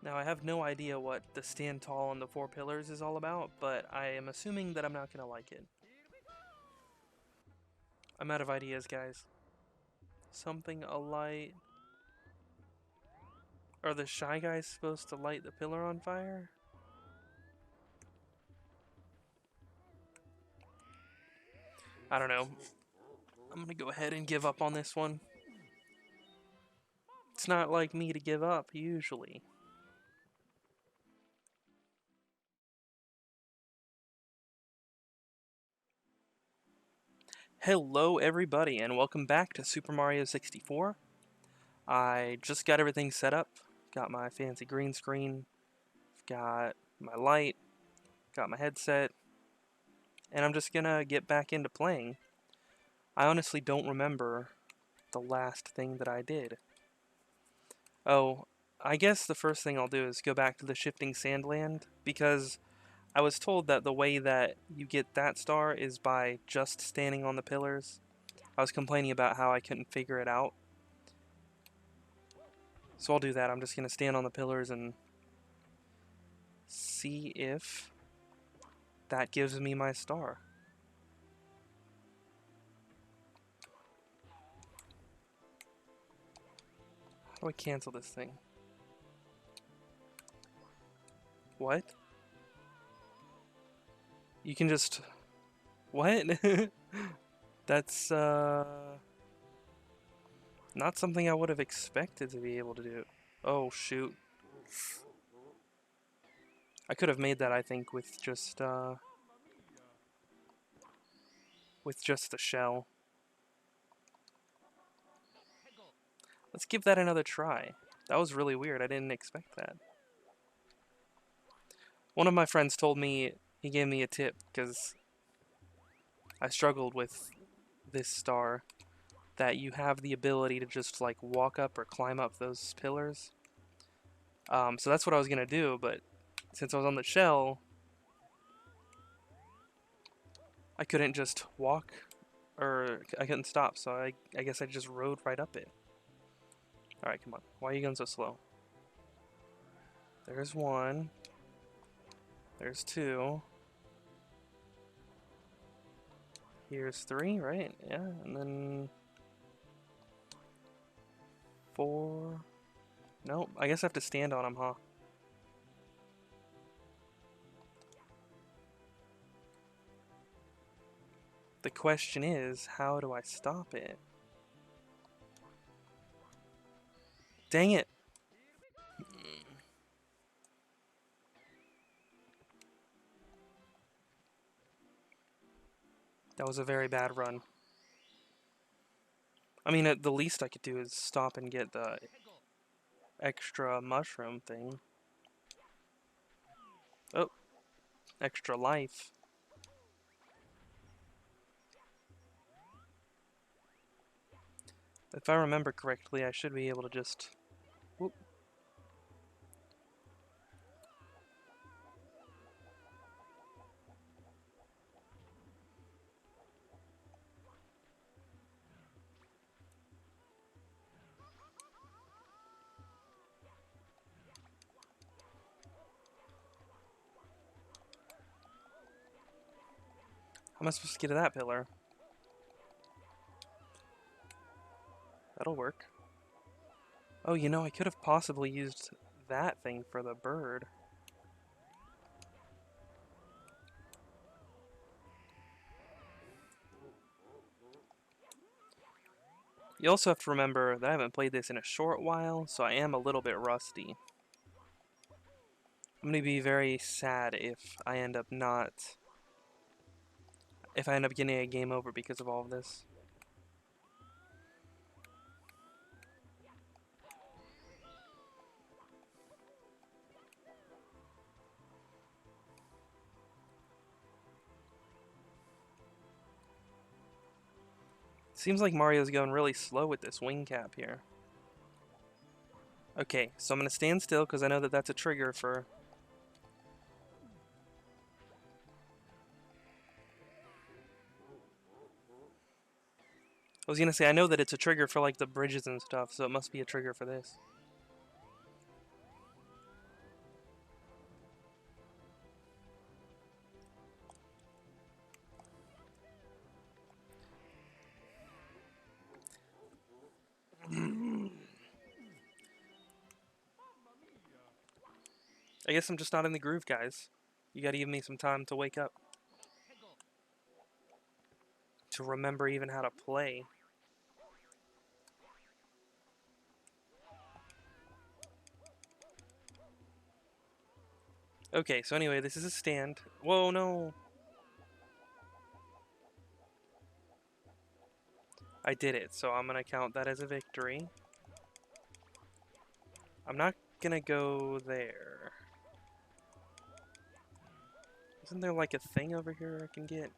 Now, I have no idea what the stand tall on the four pillars is all about, but I am assuming that I'm not going to like it. I'm out of ideas, guys. Something alight. Are the Shy Guys supposed to light the pillar on fire? I don't know. I'm going to go ahead and give up on this one. It's not like me to give up, usually. Hello, everybody, and welcome back to Super Mario 64. I just got everything set up. Got my fancy green screen. Got my light. Got my headset. And I'm just gonna get back into playing. I honestly don't remember the last thing that I did. Oh, I guess the first thing I'll do is go back to the Shifting Sandland, because I was told that the way that you get that star is by just standing on the pillars. I was complaining about how I couldn't figure it out. So I'll do that. I'm just going to stand on the pillars and see if that gives me my star. How do I cancel this thing? What? You can just... What? That's, not something I would have expected to be able to do. Oh, shoot. I could have made that, I think, with just the shell. Let's give that another try. That was really weird. I didn't expect that. One of my friends told me, he gave me a tip, because I struggled with this star, that you have the ability to just, like, walk up or climb up those pillars. So that's what I was going to do, but since I was on the shell, I couldn't just walk, or I couldn't stop, so I guess I just rode right up it. Alright, come on. Why are you going so slow? There's one. There's two. Here's three, right? Yeah, and then... four... Nope, I guess I have to stand on them, huh? The question is, how do I stop it? Dang it! That was a very bad run. I mean, the least I could do is stop and get the extra mushroom thing. Oh, extra life. If I remember correctly, I should be able to just... Whoop. How am I supposed to get to that pillar? That'll work. Oh, you know, I could have possibly used that thing for the bird. You also have to remember that I haven't played this in a short while, so I am a little bit rusty. I'm gonna be very sad if I end up not... if I end up getting a game over because of all of this. Seems like Mario's going really slow with this wing cap here. Okay, so I'm gonna stand still because I know that that's a trigger for... I was gonna say, I know that it's a trigger for like the bridges and stuff, so it must be a trigger for this. I guess I'm just not in the groove, guys. You gotta give me some time to wake up. To remember even how to play. Okay, so anyway, this is a stand. Whoa, no! I did it, so I'm gonna count that as a victory. I'm not gonna go there. Isn't there like a thing over here I can get?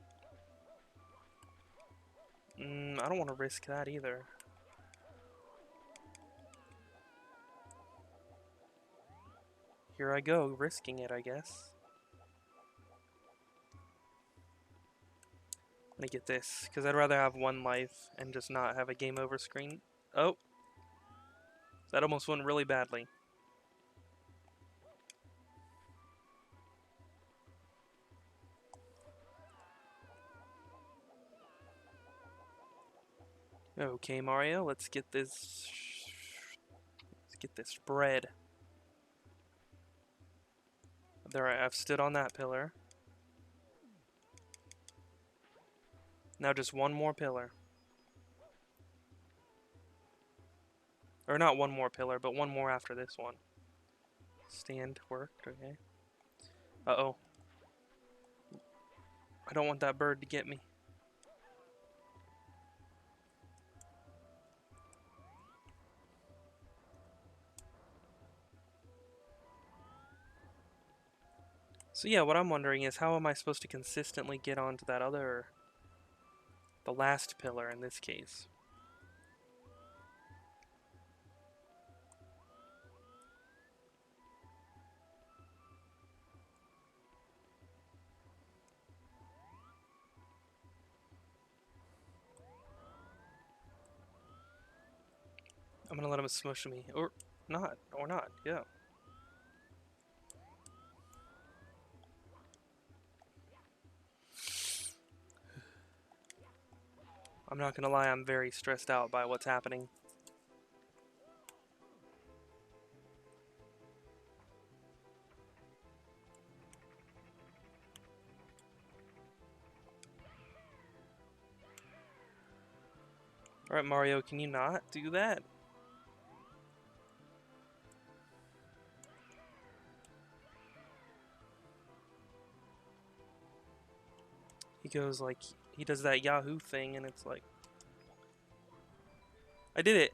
I don't want to risk that either. Here I go, risking it, I guess. I'm gonna get this, because I'd rather have one life and just not have a game over screen. Oh! That almost went really badly. Okay, Mario, let's get this... Let's get this bread. There, I've stood on that pillar. Now just one more pillar. Or not one more pillar, but one more after this one. Stand worked, okay. Uh-oh. I don't want that bird to get me. So yeah, what I'm wondering is how am I supposed to consistently get onto that other... the last pillar in this case? I'm gonna let him smush me. Or not. Or not. Yeah. I'm not gonna lie, I'm very stressed out by what's happening. Alright, Mario, can you not do that? He goes like, he does that Yahoo thing, and it's like... I did it!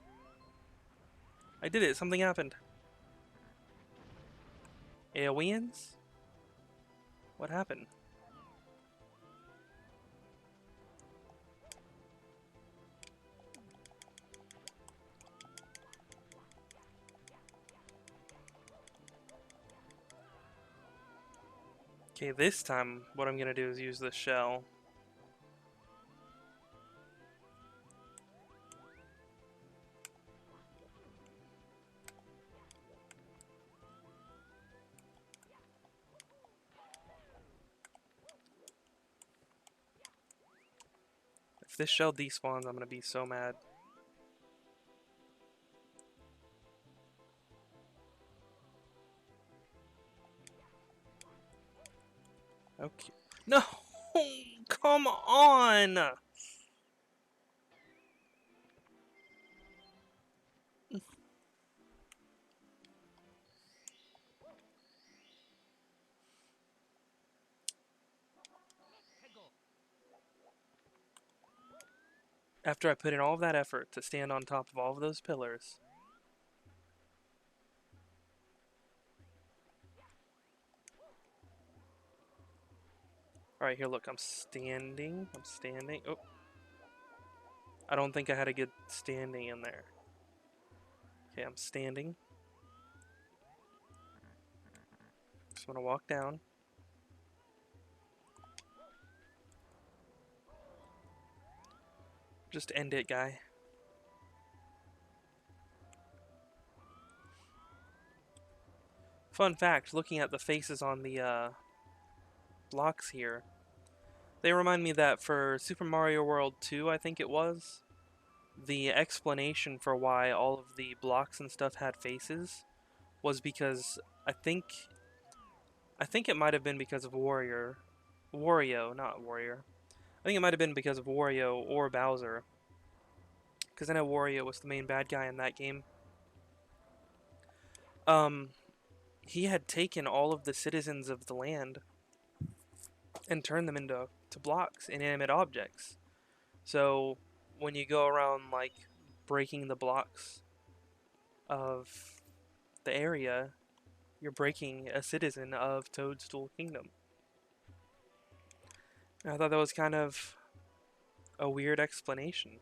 I did it! Something happened! Aliens? What happened? Okay, this time what I'm gonna do is use the shell. If this shell despawns, I'm gonna be so mad. Okay. No! Come on! After I put in all of that effort to stand on top of all of those pillars. Alright, here, look, I'm standing. I'm standing. Oh. I don't think I had a good standing in there. Okay, I'm standing. Just gonna walk down. Just end it, guy. Fun fact, looking at the faces on the blocks here, they remind me that for Super Mario World 2, I think it was, the explanation for why all of the blocks and stuff had faces was because I think I think it might have been because of Wario, not Warrior. I think it might have been because of Wario or Bowser, because I know Wario was the main bad guy in that game. Um, he had taken all of the citizens of the land and turned them into blocks, inanimate objects. So when you go around like breaking the blocks of the area, you're breaking a citizen of Toadstool Kingdom. And I thought that was kind of a weird explanation.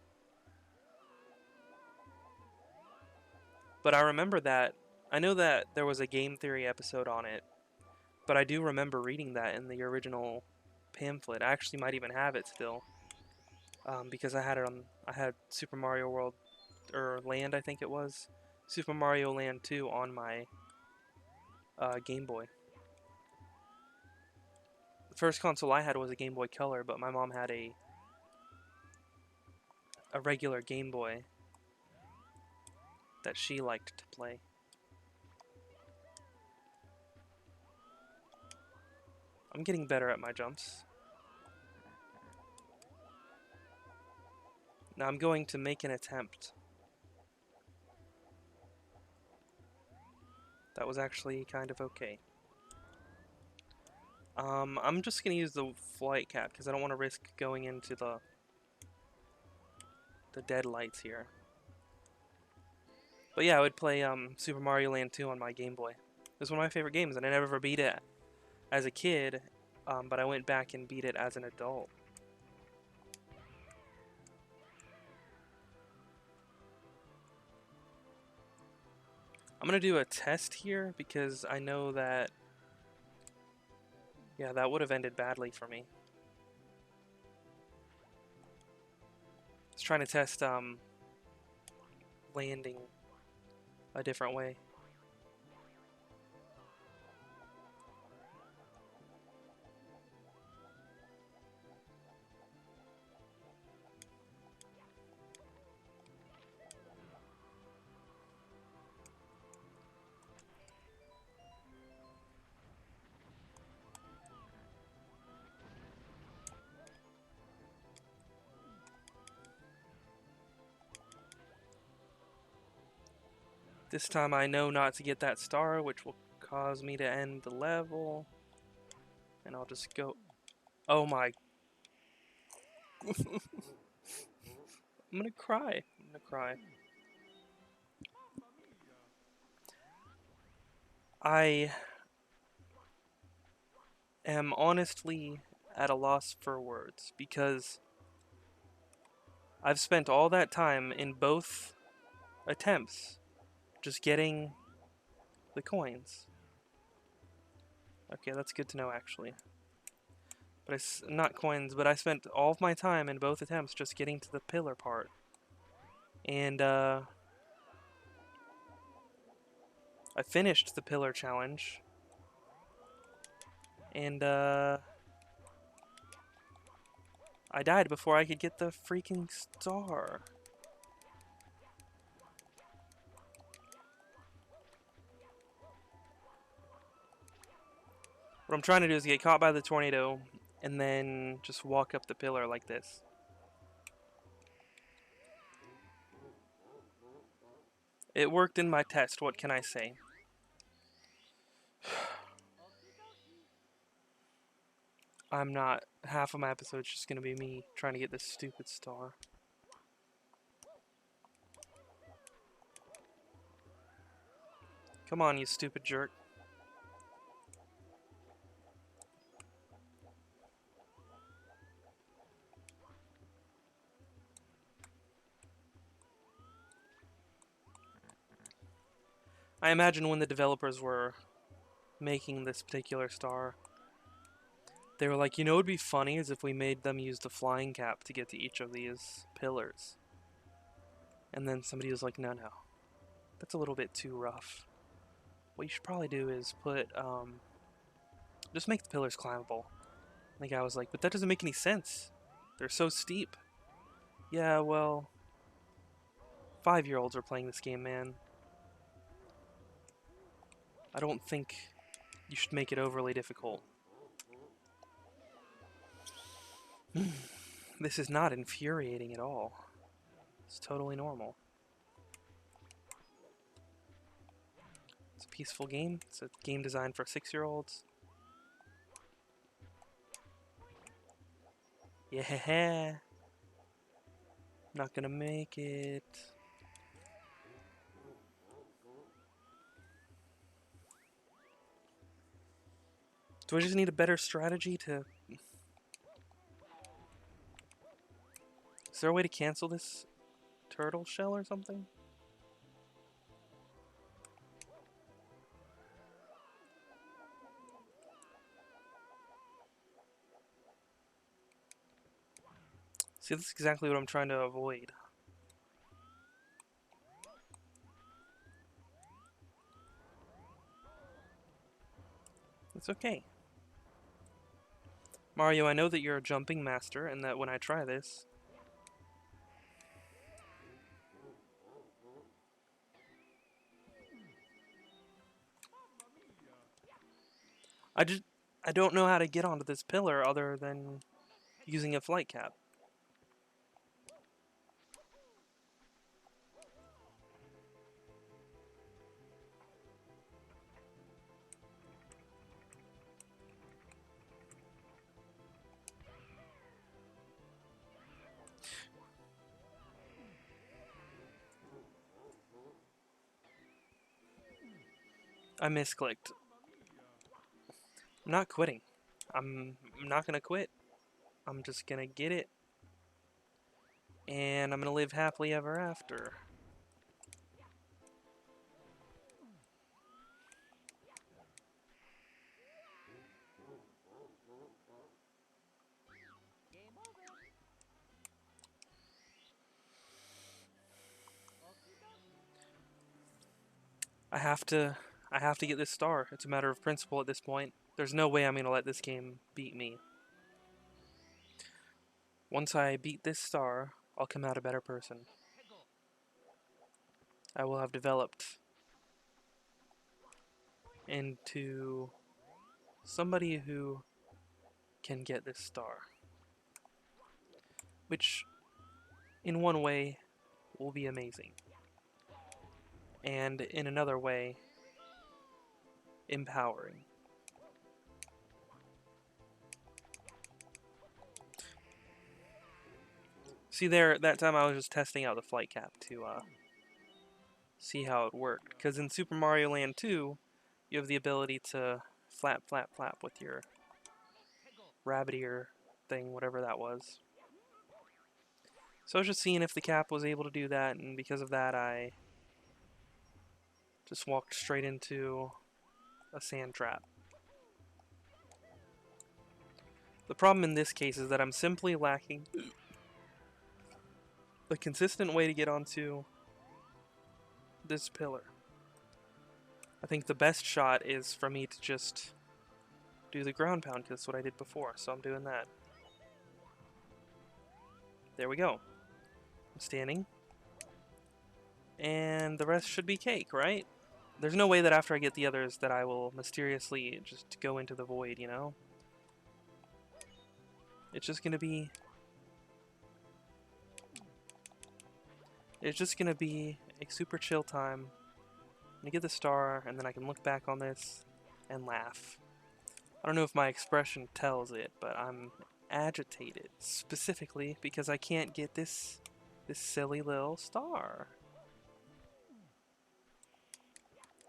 But I remember that. I know that there was a game theory episode on it, but I do remember reading that in the original pamphlet. I actually might even have it still, because I had it on. I had Super Mario World or Land, I think it was, Super Mario Land 2 on my Game Boy. The first console I had was a Game Boy Color, but my mom had a regular Game Boy that she liked to play. I'm getting better at my jumps. Now I'm going to make an attempt. That was actually kind of okay. I'm just going to use the flight cap because I don't want to risk going into the dead lights here. But yeah, I would play Super Mario Land 2 on my Game Boy. It was one of my favorite games, and I never beat it as a kid, but I went back and beat it as an adult. I'm going to do a test here because I know that, yeah, that would have ended badly for me. I was trying to test landing a different way. This time I know not to get that star, which will cause me to end the level. And I'll just go... Oh my... I'm gonna cry. I'm gonna cry. I am honestly at a loss for words because I've spent all that time in both attempts just getting the coins. Okay, that's good to know actually. But not coins, but I spent all of my time in both attempts just getting to the pillar part. And I finished the pillar challenge. And I died before I could get the freaking star. What I'm trying to do is get caught by the tornado and then just walk up the pillar like this. It worked in my test, what can I say? I'm not... Half of my episode's just gonna be me trying to get this stupid star. Come on, you stupid jerk. I imagine when the developers were making this particular star, they were like, you know what would be funny is if we made them use the flying cap to get to each of these pillars. And then somebody was like, no, that's a little bit too rough. What you should probably do is put, just make the pillars climbable. And the guy was like, but that doesn't make any sense. They're so steep. Yeah, well, 5-year-olds are playing this game, man. I don't think You should make it overly difficult. This is not infuriating at all. It's totally normal. It's a peaceful game. It's a game designed for 6-year-olds. Yeah. Not gonna make it. Do I just need a better strategy to... Is there a way to cancel this turtle shell or something? See, that's exactly what I'm trying to avoid. It's okay. Mario, I know that you're a jumping master, and that when I try this... I don't know how to get onto this pillar other than using a flight cap. I misclicked. I'm not quitting. I'm not gonna quit. I'm just gonna get it. And I'm gonna live happily ever after. I have to get this star. It's a matter of principle at this point. There's no way I'm gonna let this game beat me. Once I beat this star, I'll come out a better person. I will have developed into somebody who can get this star. Which, in one way, will be amazing. And in another way, empowering. See there, that time I was just testing out the flight cap to see how it worked. Because in Super Mario Land 2, you have the ability to flap, flap, flap with your rabbit ear thing, whatever that was. So I was just seeing if the cap was able to do that, and because of that I just walked straight into a sand trap. The problem in this case is that I'm simply lacking a consistent way to get onto this pillar. I think the best shot is for me to just do the ground pound, because that's what I did before, so I'm doing that. There we go. I'm standing. And the rest should be cake, right? There's no way that after I get the others that I will mysteriously just go into the void, you know? It's just gonna be... It's just gonna be a super chill time. I'm gonna get the star, and then I can look back on this and laugh. I don't know if my expression tells it, but I'm agitated, specifically because I can't get this silly little star.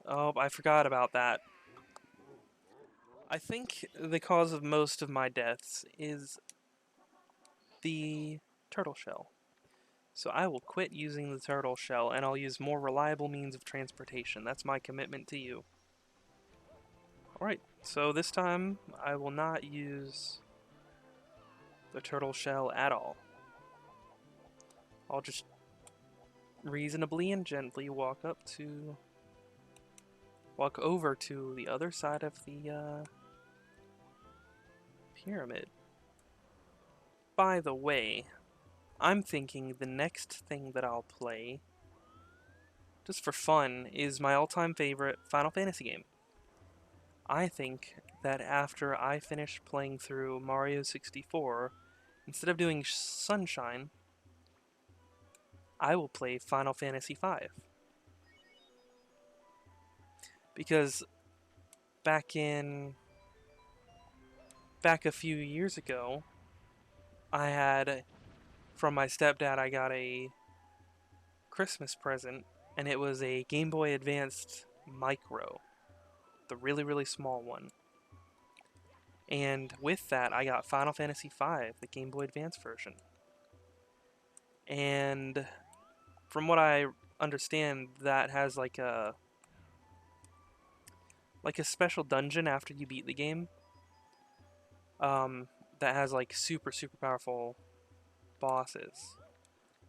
Oh, I forgot about that. I think the cause of most of my deaths is the turtle shell. So I will quit using the turtle shell, and I'll use more reliable means of transportation. That's my commitment to you. Alright, so this time I will not use the turtle shell at all. I'll just reasonably and gently walk over to the other side of the pyramid. By the way, I'm thinking the next thing that I'll play, just for fun, is my all-time favorite Final Fantasy game. I think that after I finish playing through Mario 64, instead of doing Sunshine, I will play Final Fantasy V. Because back a few years ago, from my stepdad, I got a Christmas present, and it was a Game Boy Advanced Micro, the really, really small one. And with that, I got Final Fantasy V, the Game Boy Advance version. And from what I understand, that has like a special dungeon after you beat the game. That has like super super powerful bosses.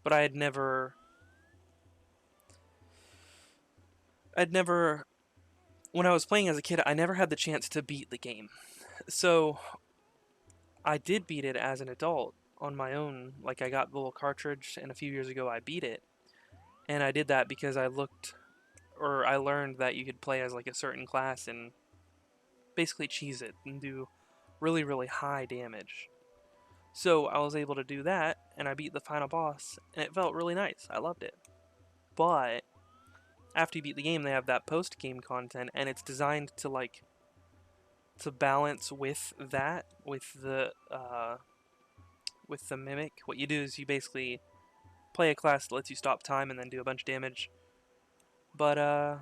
But I'd never when I was playing as a kid, I never had the chance to beat the game. So I did beat it as an adult on my own. Like I got the little cartridge, and a few years ago I beat it. And I did that because I learned that you could play as like a certain class and basically cheese it and do really, really high damage. So I was able to do that, and I beat the final boss, and it felt really nice. I loved it. But after you beat the game, they have that post-game content, and it's designed to balance with that, with the mimic. What you do is you basically play a class that lets you stop time and then do a bunch of damage. But I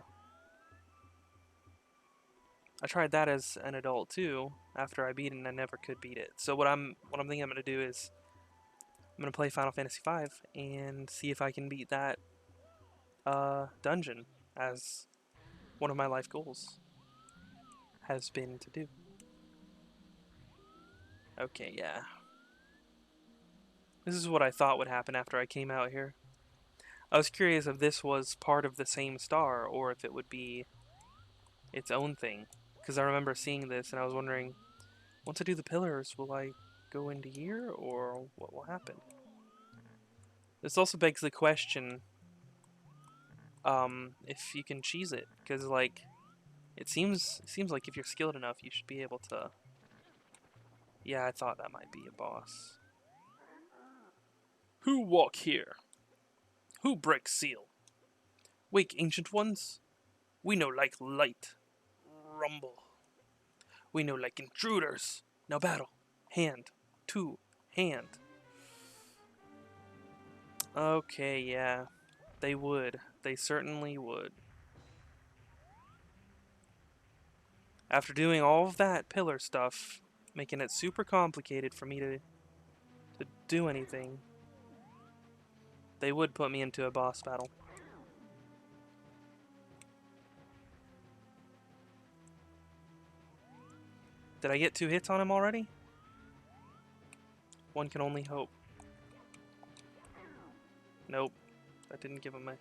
tried that as an adult too. After I beat it, and I never could beat it. So what I'm thinking I'm gonna do is I'm gonna play Final Fantasy V and see if I can beat that dungeon, as one of my life goals has been to do. Okay, yeah. This is what I thought would happen after I came out here. I was curious if this was part of the same star or if it would be its own thing. Because I remember seeing this and I was wondering, once I do the pillars, will I go into here or what will happen? This also begs the question, if you can cheese it. Because, like, it seems like if you're skilled enough, you should be able to... Yeah, I thought that might be a boss. Who walk here? Who breaks seal? Wake, ancient ones. We know like light. Rumble. We know like intruders. Now battle. Hand to hand. Okay, yeah. They would. They certainly would. After doing all of that pillar stuff, making it super complicated for me to do anything, they would put me into a boss battle. Did I get 2 hits on him already? One can only hope. Nope. That didn't give him a...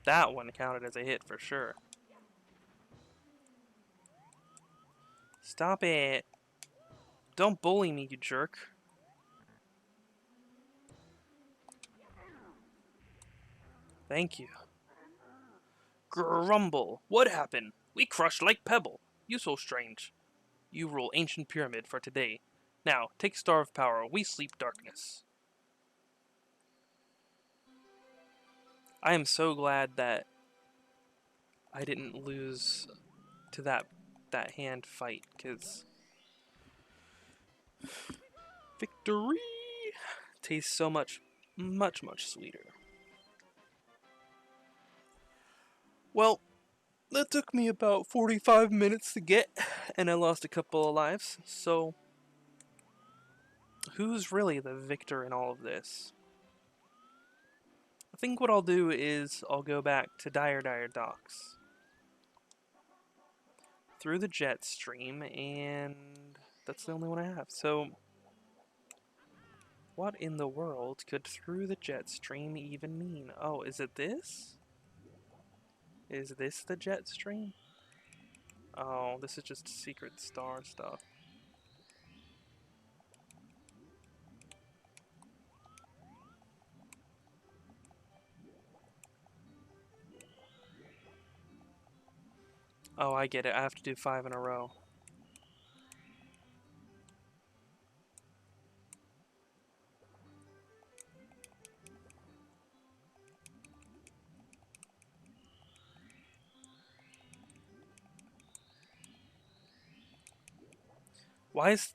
That one counted as a hit for sure. Stop it! Don't bully me, you jerk. Thank you. Grumble! What happened? We crushed like pebble. You so strange. You rule ancient pyramid for today. Now, take Star of Power. We sleep darkness. I am so glad that I didn't lose to that hand fight, because victory tastes so much sweeter. Well, that took me about 45 minutes to get, and I lost a couple of lives, so who's really the victor in all of this? I think what I'll do is I'll go back to Dire Dire Docks through the jet stream, and that's the only one I have. So, what in the world could through the jet stream even mean? Oh, is it this? Is this the jet stream? Oh, this is just secret star stuff. Oh, I get it. I have to do 5 in a row. Why is...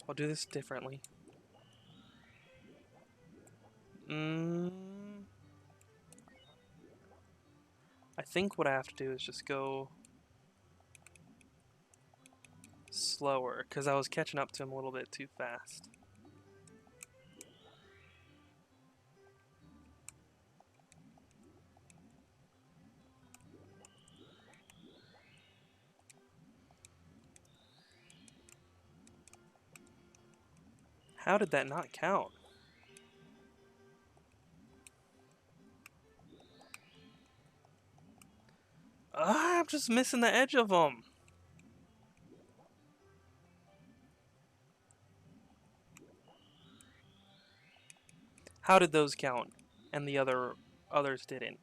I'll do this differently. I think what I have to do is just go slower, because I was catching up to him a little bit too fast. How did that not count? I'm just missing the edge of them. How did those count? And the others didn't.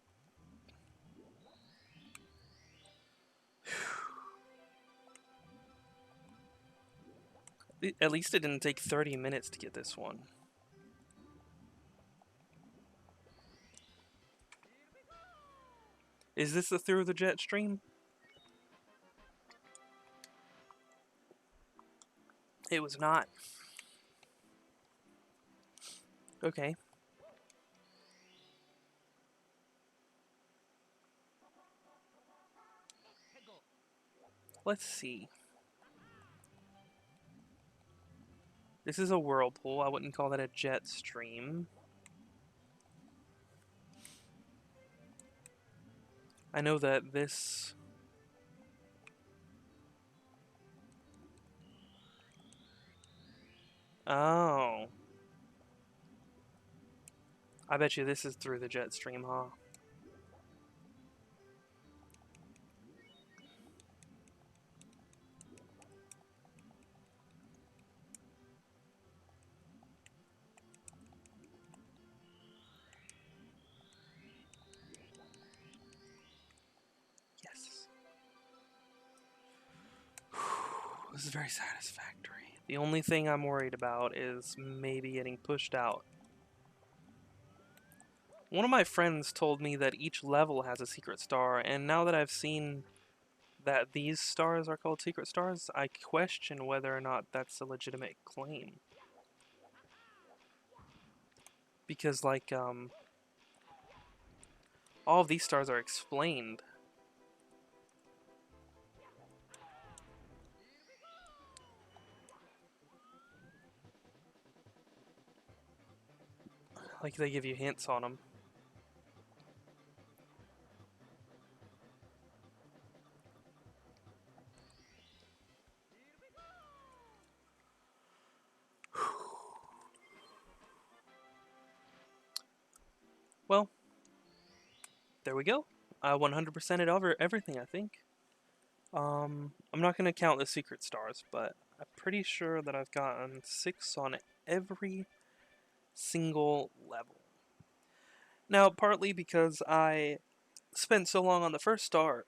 At least it didn't take 30 minutes to get this one. Is this the Through the Jet stream? It was not. Okay. Let's see. This is a whirlpool. I wouldn't call that a jet stream. I know that this... Oh. I bet you this is through the jet stream, huh? Yes. This is very satisfactory. The only thing I'm worried about is maybe getting pushed out. One of my friends told me that each level has a secret star, and now that I've seen that these stars are called secret stars, I question whether or not that's a legitimate claim. Because, like, all of these stars are explained. Like, they give you hints on them. Well, there we go. I 100%ed over everything, I think. I'm not going to count the secret stars, but I'm pretty sure that I've gotten 6 on every single level. Now, partly because I spent so long on the first star,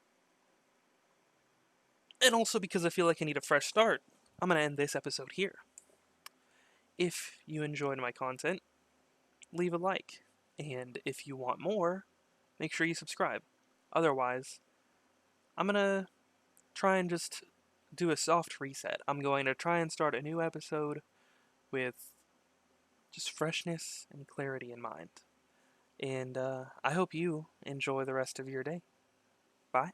and also because I feel like I need a fresh start, I'm going to end this episode here. If you enjoyed my content, leave a like. And if you want more, make sure you subscribe. Otherwise, I'm going to try and just do a soft reset. I'm going to try and start a new episode with just freshness and clarity in mind. And I hope you enjoy the rest of your day. Bye.